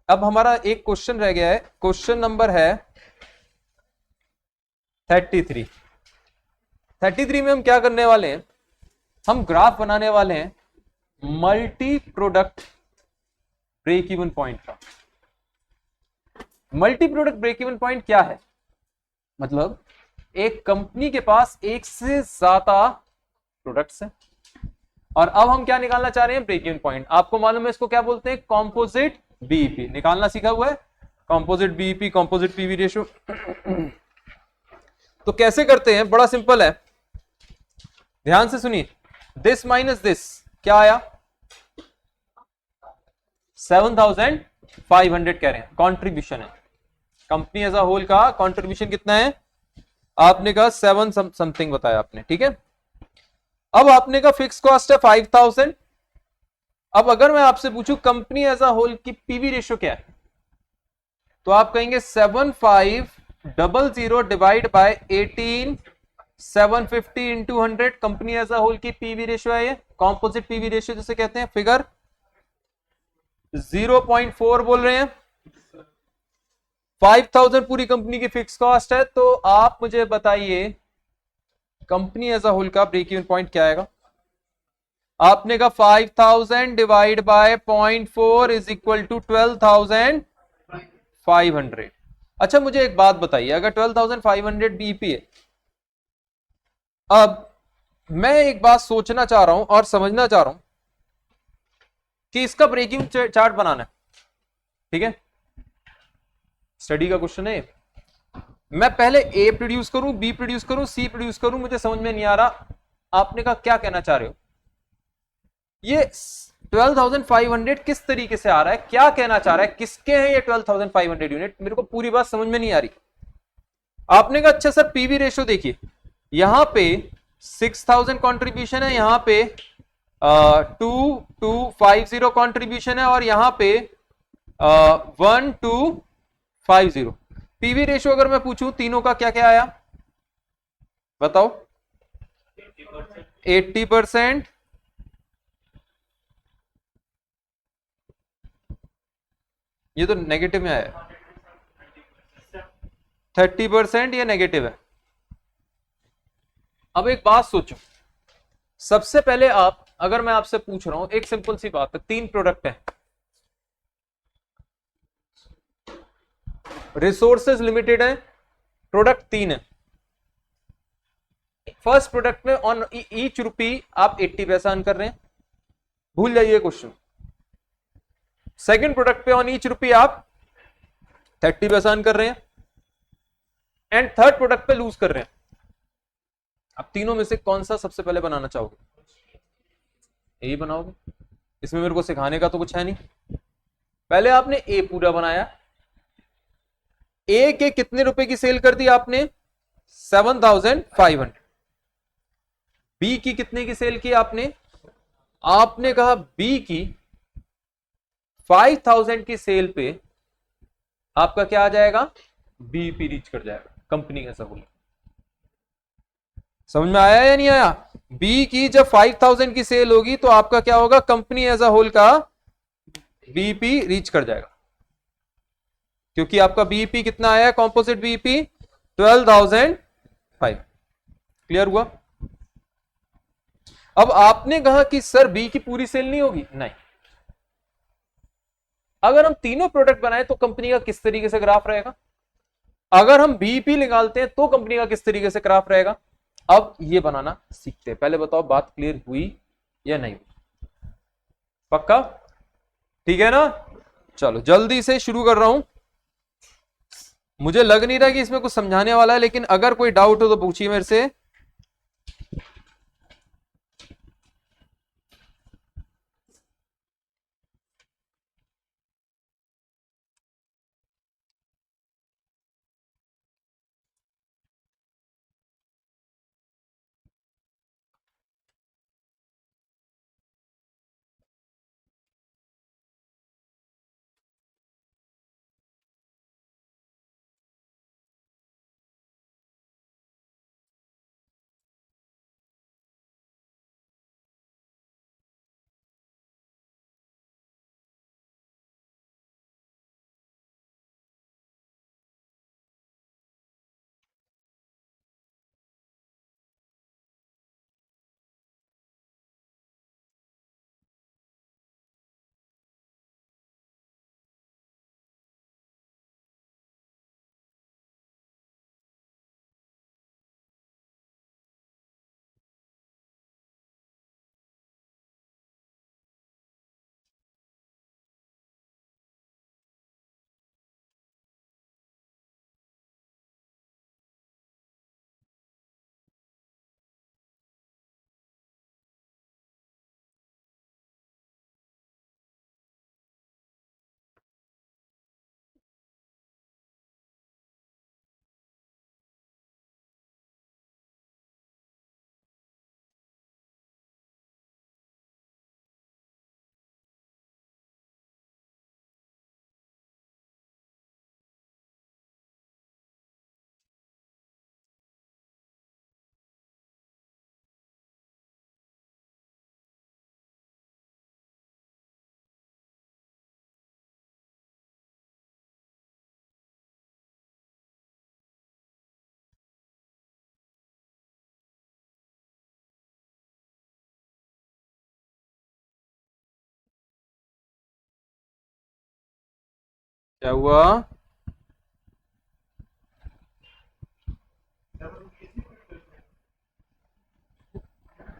अब हमारा एक क्वेश्चन रह गया है, क्वेश्चन नंबर है 33। 33 में हम क्या करने वाले हैं, हम ग्राफ बनाने वाले हैं multi product break even point का। Multi product break even point क्या है, मतलब एक कंपनी के पास एक से ज्यादा प्रोडक्ट्स हैं और अब हम क्या निकालना चाह रहे हैं, ब्रेक इवन पॉइंट। आपको मालूम है इसको क्या बोलते हैं, कॉम्पोजिट बीईपी निकालना सीखा हुआ है, composite BEP, composite PV ratio. तो कैसे करते हैं, बड़ा सिंपल है, ध्यान से सुनिए। दिस माइनस दिस क्या आया, 7500 कह रहे हैं कंट्रीब्यूशन है, कंपनी एज अ होल का कंट्रीब्यूशन कितना है, आपने कहा 7 समथिंग बताया आपने, ठीक है। अब आपने कहा फिक्स कॉस्ट है 5000। अब अगर मैं आपसे पूछूं कंपनी एज अ होल की पीवी रेशियो क्या है, तो आप कहेंगे 7500 divide by 18, 750 into 100। Company as a whole की पीवी रेशियो है, ये कॉम्पोजिट पीवी रेशियो जिसे कहते हैं, फिगर 0.4 बोल रहे हैं। 5000 पूरी कंपनी की फिक्स कॉस्ट है, तो आप मुझे बताइए कंपनी एज अ होल का ब्रेक इवन पॉइंट क्या आएगा। आपने कहा 5000 divide by 0.4 is equal to 12,500। अच्छा मुझे एक बात बताइए, अगर 12,500 बीपी है, अब मैं एक बात सोचना चाह रहा हूं और समझना चाह रहा हूं कि इसका ब्रेकिंग चार्ट बनाना है, ठीक है, स्टडी का क्वेश्चन है। मैं पहले ए प्रोड्यूस करूं, बी प्रोड्यूस करूं, सी प्रोड्यूस करूं, मुझे समझ में नहीं आ रहा। आपने कहा क्या कहना चाह रहे हो, ये 12,500 किस तरीके से आ रहा है, क्या कहना चाह रहा है, किसके हैं ये 12,500 यूनिट, मेरे को पूरी बात समझ में नहीं आ रही। आपने कहा अच्छा सर पीवी रेशियो देखिए, यहां पे 6,000 कंट्रीब्यूशन है, यहां पे 2,250 कंट्रीब्यूशन है और यहां पे 1,250। पीवी रेशियो अगर मैं पूछूं तीनों का क्या क्या आया, बताओ। 80%, ये तो नेगेटिव में आया। 30% ये नेगेटिव है। अब एक बात सोचो, सबसे पहले आप, अगर मैं आपसे पूछ रहा हूं, एक सिंपल सी बात है, 3 प्रोडक्ट है, रिसोर्सेज लिमिटेड है, प्रोडक्ट 3 है। फर्स्ट प्रोडक्ट में ऑन ईच रुपी आप 80 पैसा अर्न कर रहे हैं, भूल जाइए क्वेश्चन। सेकंड प्रोडक्ट पे ऑन ईच रुपी आप 30 पैसा अर्न कर रहे हैं, एंड थर्ड प्रोडक्ट पे लूज कर रहे हैं। अब तीनों में से कौन सा सबसे पहले बनाना चाहोगे, यही बनाओगे, इसमें मेरे को सिखाने का तो कुछ है नहीं। पहले आपने ए पूरा बनाया, ए के कितने रुपए की सेल कर दी आपने, 7,500। बी की कितने की सेल की आपने, आपने कहा बी की 5,000 की सेल पे आपका क्या आ जाएगा, बीपी रीच कर जाएगा कंपनी का सब। समझ में आया या नहीं आया, बी की जब 5,000 की सेल होगी तो आपका क्या होगा, कंपनी एज अ होल का बीपी रीच कर जाएगा, क्योंकि आपका बीपी कितना आया, कॉम्पोजिट बीपी 12,500। क्लियर हुआ। अब आपने कहा कि सर बी की पूरी सेल नहीं होगी, नहीं, अगर हम तीनों प्रोडक्ट बनाए तो कंपनी का किस तरीके से ग्राफ रहेगा, अगर हम बीपी निकालते हैं तो कंपनी का किस तरीके से ग्राफ रहेगा। अब ये बनाना सीखते हैं, पहले बताओ बात क्लियर हुई या नहीं, पक्का, ठीक है ना। चलो जल्दी से शुरू कर रहा हूं, मुझे लग नहीं रहा कि इसमें कुछ समझाने वाला है, लेकिन अगर कोई डाउट हो तो पूछिए मेरे से। क्या हुआ?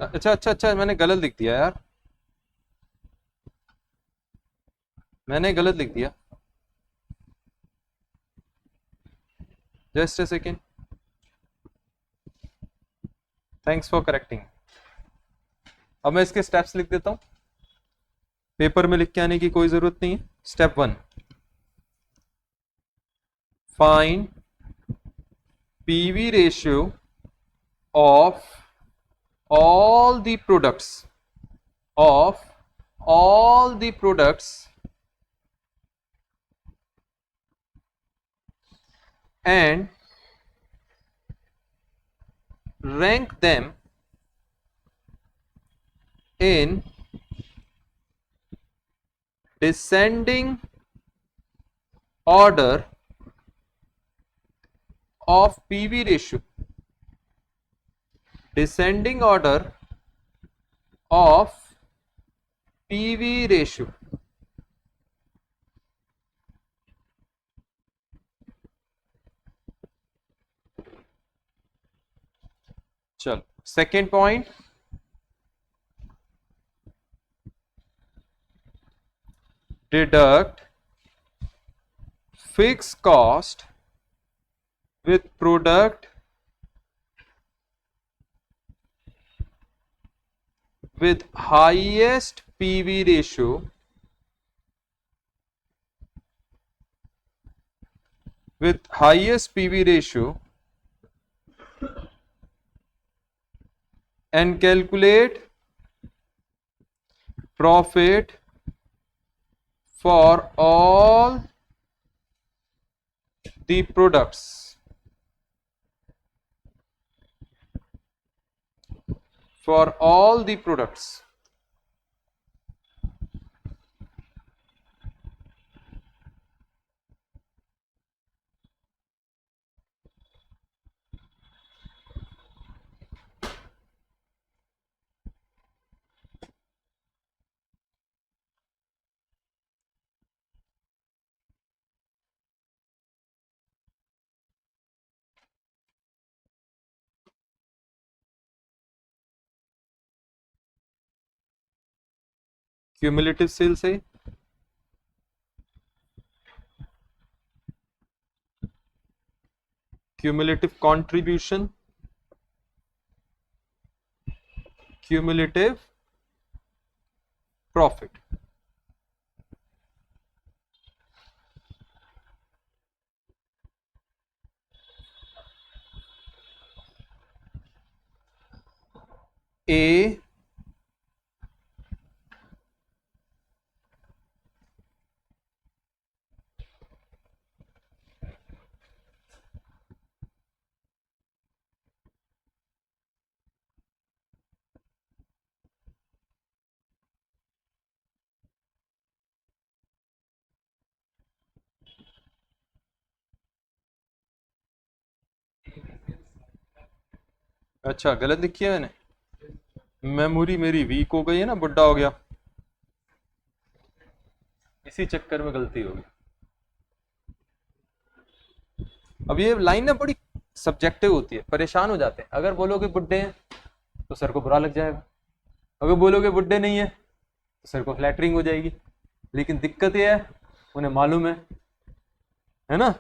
अच्छा अच्छा अच्छा, मैंने गलत लिख दिया यार, मैंने गलत लिख दिया। Just a second, thanks for correcting. अब मैं इसके स्टेप्स लिख देता हूं, पेपर में लिख के आने की कोई जरूरत नहीं है। Step 1, find PV ratio of all the products of all the products and rank them in descending order of PV ratio, descending order of PV ratio। चलो second point, deduct fixed cost with product with highest PV ratio and calculate profit for all the products, for all the products। Cumulative sale से cumulative contribution, cumulative profit. ए अच्छा गलत लिखी है मैंने, memory मेरी week हो गई है ना, बुढ़ा हो गया, इसी चक्कर में गलती होगी। अब ये लाइन ना बड़ी सब्जेक्टिव होती है, परेशान हो जाते हैं। अगर बोलोगे बुढ़े हैं तो सर को बुरा लग जाएगा, अगर बोलोगे बुढ़े नहीं है तो सर को फ्लैटरिंग हो जाएगी। लेकिन दिक्कत ये है, उन्हें मालूम है ना,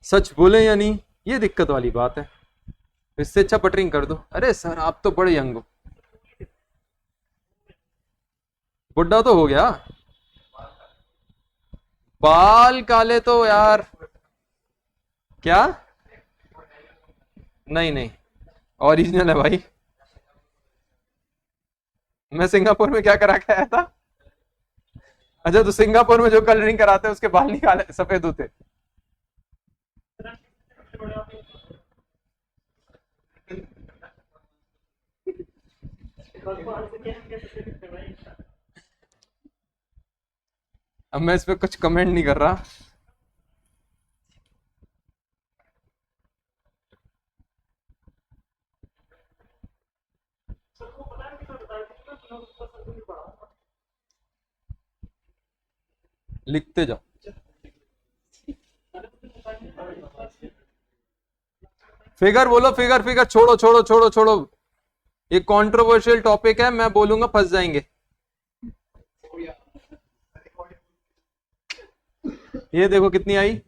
सच बोले या नहीं, ये दिक्कत वाली बात है। इससे अच्छा बटरिंग कर दो, अरे सर आप तो बड़े यंग हो। बुढ़ा तो हो गया, बाल काले तो यार, क्या? नहीं नहीं, ओरिजिनल है भाई। मैं सिंगापुर में क्या करा के आया था? अच्छा, तो सिंगापुर में जो कलरिंग कराते हैं उसके बाल नहीं काले सफेद होते? अब मैं इस पे कुछ कमेंट नहीं कर रहा। लिखते जाओ। फिगर बोलो, फिगर फिगर, छोड़ो छोड़ो छोड़ो छोड़ो, ये कंट्रोवर्शियल टॉपिक है, मैं बोलूंगा फंस जाएंगे। ये देखो कितनी आई,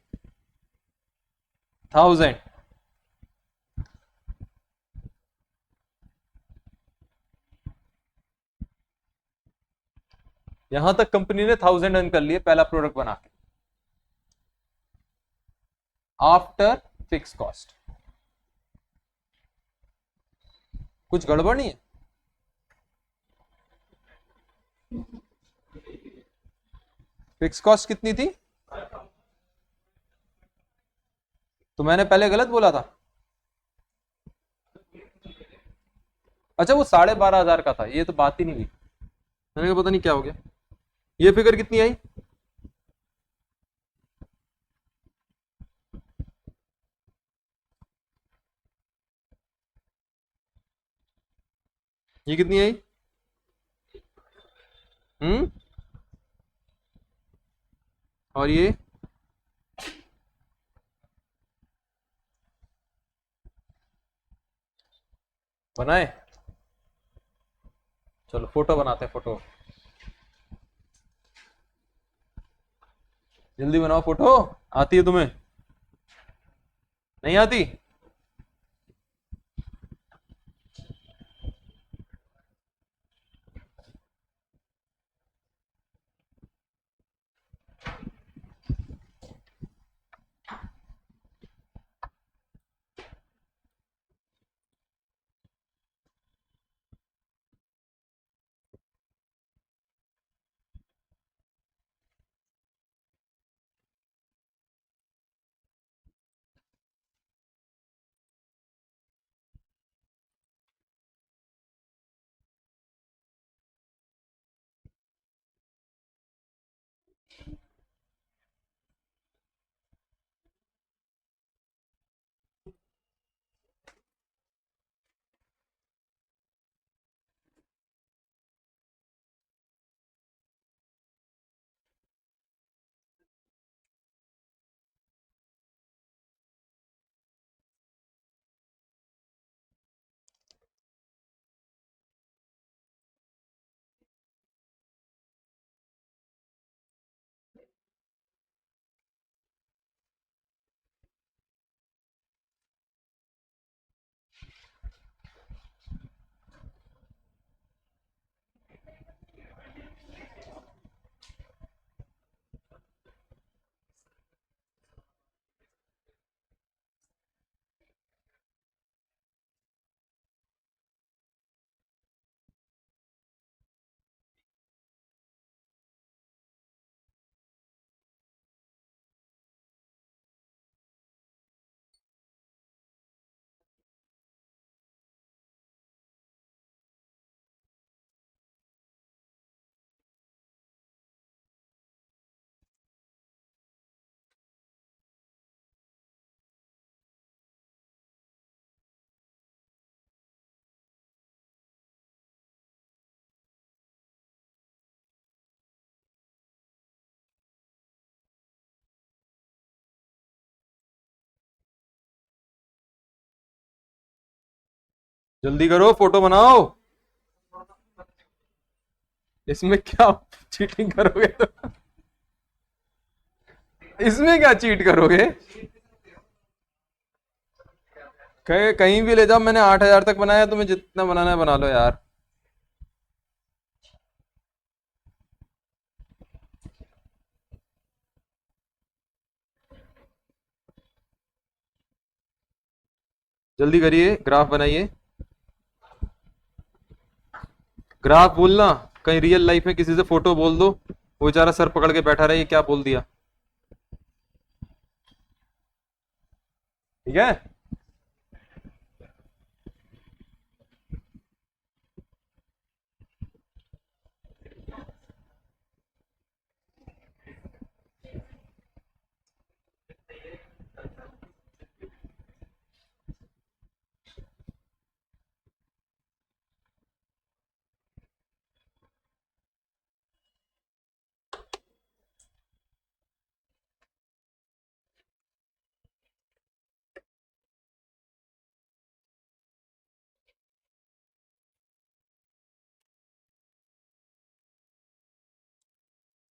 1000। यहां तक कंपनी ने 1000 अर्न कर लिए पहला प्रोडक्ट बना के, आफ्टर फिक्स कॉस्ट। कुछ गड़बड़ नहीं है? फिक्स कॉस्ट कितनी थी? तो मैंने पहले गलत बोला था? अच्छा वो 12,500 का था, ये तो बात ही नहीं हुई। मैंने कहा पता नहीं क्या हो गया। ये फिगर कितनी आई? ये कितनी आई? हम्म। और ये? बनाए? चलो फोटो बनाते हैं, फोटो जल्दी बनाओ फोटो। आती है तुम्हें? नहीं आती? जल्दी करो फोटो बनाओ। इसमें क्या चीटिंग करोगे तो? इसमें क्या चीट करोगे? कहीं भी ले जाओ, मैंने 8,000 तक बनाया, तुम्हें जितना बनाना है बना लो यार। जल्दी करिए, ग्राफ बनाइए। ग्राफ बोलना, कहीं रियल लाइफ में किसी से फोटो बोल दो, वो बेचारा सर पकड़ के बैठा रहे, ये क्या बोल दिया। ठीक है।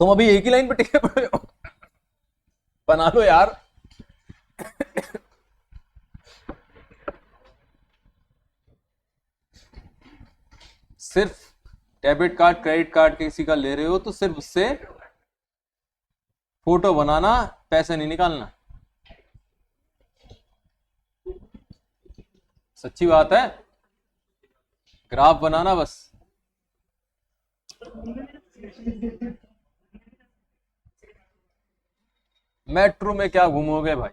तुम अभी एक ही लाइन पे टिके पड़े हो, बना लो यार। सिर्फ डेबिट कार्ड क्रेडिट कार्ड किसी का ले रहे हो तो सिर्फ उससे फोटो बनाना, पैसे नहीं निकालना। सच्ची बात है, ग्राफ बनाना बस। मेट्रो में क्या घूमोगे भाई?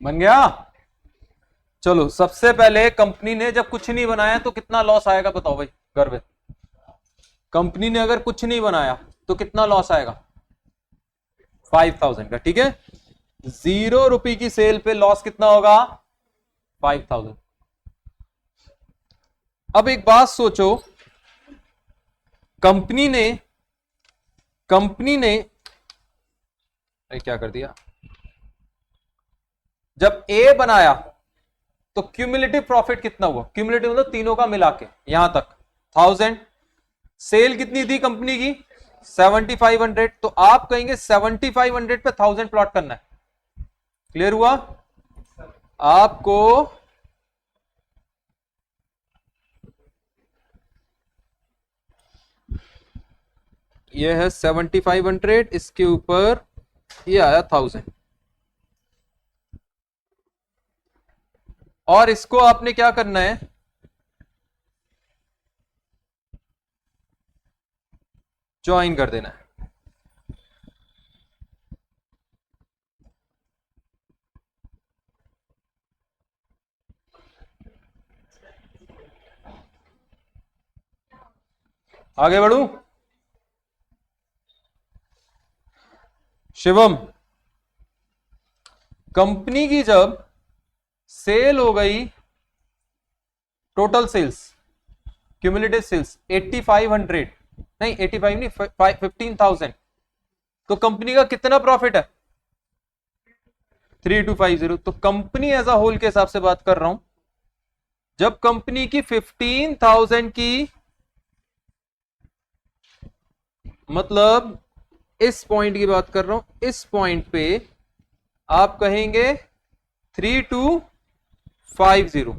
बन गया। चलो, सबसे पहले कंपनी ने जब कुछ नहीं बनाया तो कितना लॉस आएगा बताओ भाई घर में। कंपनी ने अगर कुछ नहीं बनाया तो कितना लॉस आएगा? 5000 का, ठीक है। 0 रुपए की सेल पे लॉस कितना होगा? 5000। अब एक बात सोचो, कंपनी ने क्या कर दिया, जब ए बनाया तो क्यूमुलेटिव प्रॉफिट कितना हुआ? क्यूमुलेटिव मतलब तीनों का मिला के यहां तक 1000। सेल कितनी थी कंपनी की? 7500। तो आप कहेंगे 7500 पे 1000 प्लॉट करना है। क्लियर हुआ? आपको ये है 7500, इसके ऊपर ये आया 1000, और इसको आपने क्या करना है, ज्वाइन कर देना है। आगे बढ़ू? शिवम, कंपनी की जब सेल हो गई, टोटल सेल्स, क्यूमुलेटिव सेल्स 8500, नहीं 85 नहीं, 15000, तो कंपनी का कितना प्रॉफिट है? 3250। तो कंपनी एज अ होल के हिसाब से बात कर रहा हूं, जब कंपनी की 15000 की, मतलब इस पॉइंट की बात कर रहा हूं, इस पॉइंट पे आप कहेंगे 3250।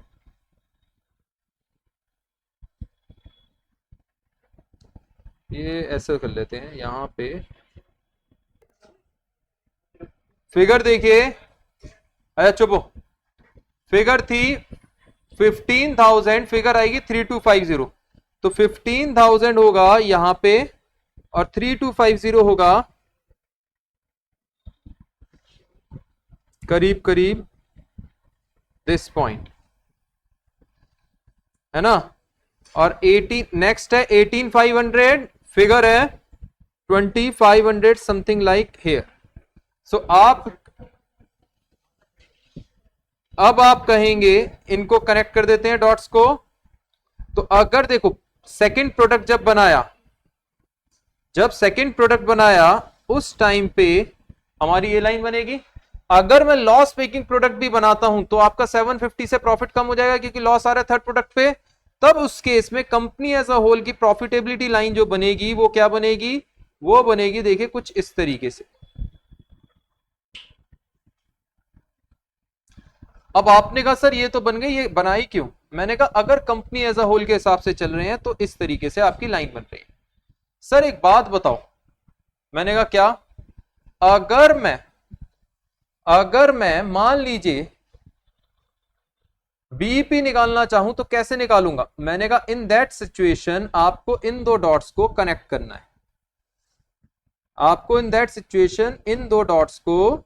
ये ऐसे कर लेते हैं, यहां पे फिगर देखिए। अच्छा चुप हो, फिगर थी 15000, फिगर आएगी 3250। तो 15000 होगा यहां पे और 3250 होगा करीब करीब दिस पॉइंट, है ना। और 18 नेक्स्ट है 18500, फिगर है 2500 समथिंग लाइक हेयर। सो अब आप कहेंगे, इनको कनेक्ट कर देते हैं डॉट्स को। तो अगर देखो सेकंड प्रोडक्ट जब सेकंड प्रोडक्ट बनाया उस टाइम पे हमारी ये लाइन बनेगी। अगर मैं लॉस मेकिंग प्रोडक्ट भी बनाता हूं तो आपका 750 से प्रॉफिट कम हो जाएगा क्योंकि लॉस आ रहा है थर्ड प्रोडक्ट पे। तब उस केस में कंपनी एज अ होल की प्रॉफिटेबिलिटी लाइन जो बनेगी वो क्या बनेगी? वो बनेगी देखिए कुछ इस तरीके से। अब आपने कहा सर ये तो बन गई, ये बनाई क्यों? मैंने कहा अगर कंपनी एज अ होल के हिसाब से चल रहे हैं तो इस तरीके से आपकी लाइन बन रही है। सर एक बात बताओ, मैंने कहा क्या? अगर मैं मान लीजिए बीईपी निकालना चाहूं तो कैसे निकालूंगा? मैंने कहा इन दैट सिचुएशन आपको इन दो डॉट्स को कनेक्ट करना है। आपको इन दैट सिचुएशन इन दो डॉट्स को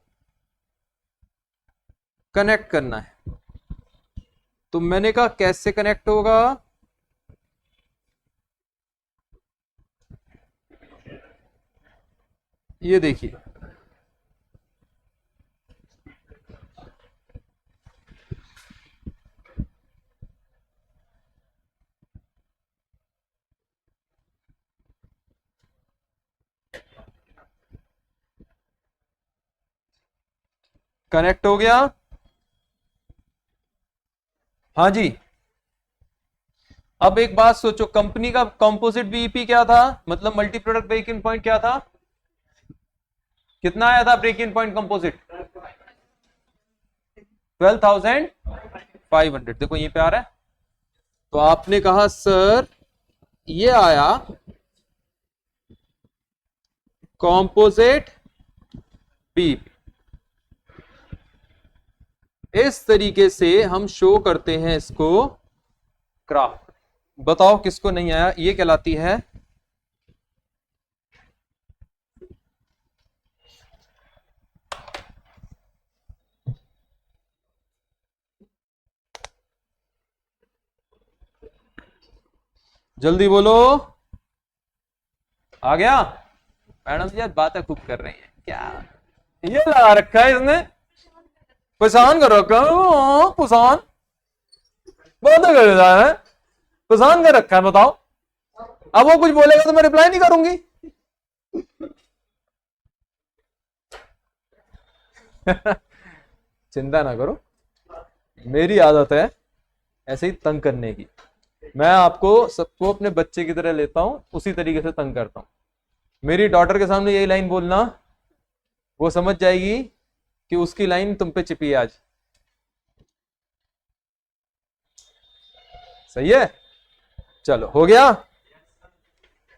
कनेक्ट करना है। तो मैंने कहा कैसे कनेक्ट होगा? ये देखिए, कनेक्ट हो गया। हाँ जी, अब एक बात सोचो, कंपनी का कंपोजिट बीईपी क्या था, मतलब multi product break even point क्या था, कितना आया था ब्रेक इन पॉइंट कंपोजिट? 12,500। देखो यहीं पे आ रहा है। तो आपने कहा सर ये आया कंपोजिट बीईपी। इस तरीके से हम शो करते हैं इसको ग्राफ। बताओ किसको नहीं आया, ये कहलाती है जल्दी बोलो। आ गया? मैडम जी आज बातें खूब कर रही हैं क्या, ये लगा रखा है इसने, परेशान कर रखा है, परेशान बातें कर रहा है, परेशान कर रखा है। बताओ, अब वो कुछ बोलेगा तो मैं रिप्लाई नहीं करूंगी। चिंता ना करो, मेरी आदत है ऐसे ही तंग करने की। मैं आपको सबको अपने बच्चे की तरह लेता हूं, उसी तरीके से तंग करता हूं। मेरी डॉटर के सामने यही लाइन बोलना, वो समझ जाएगी कि उसकी लाइन तुम पे चिपी है आज। सही है? चलो हो गया।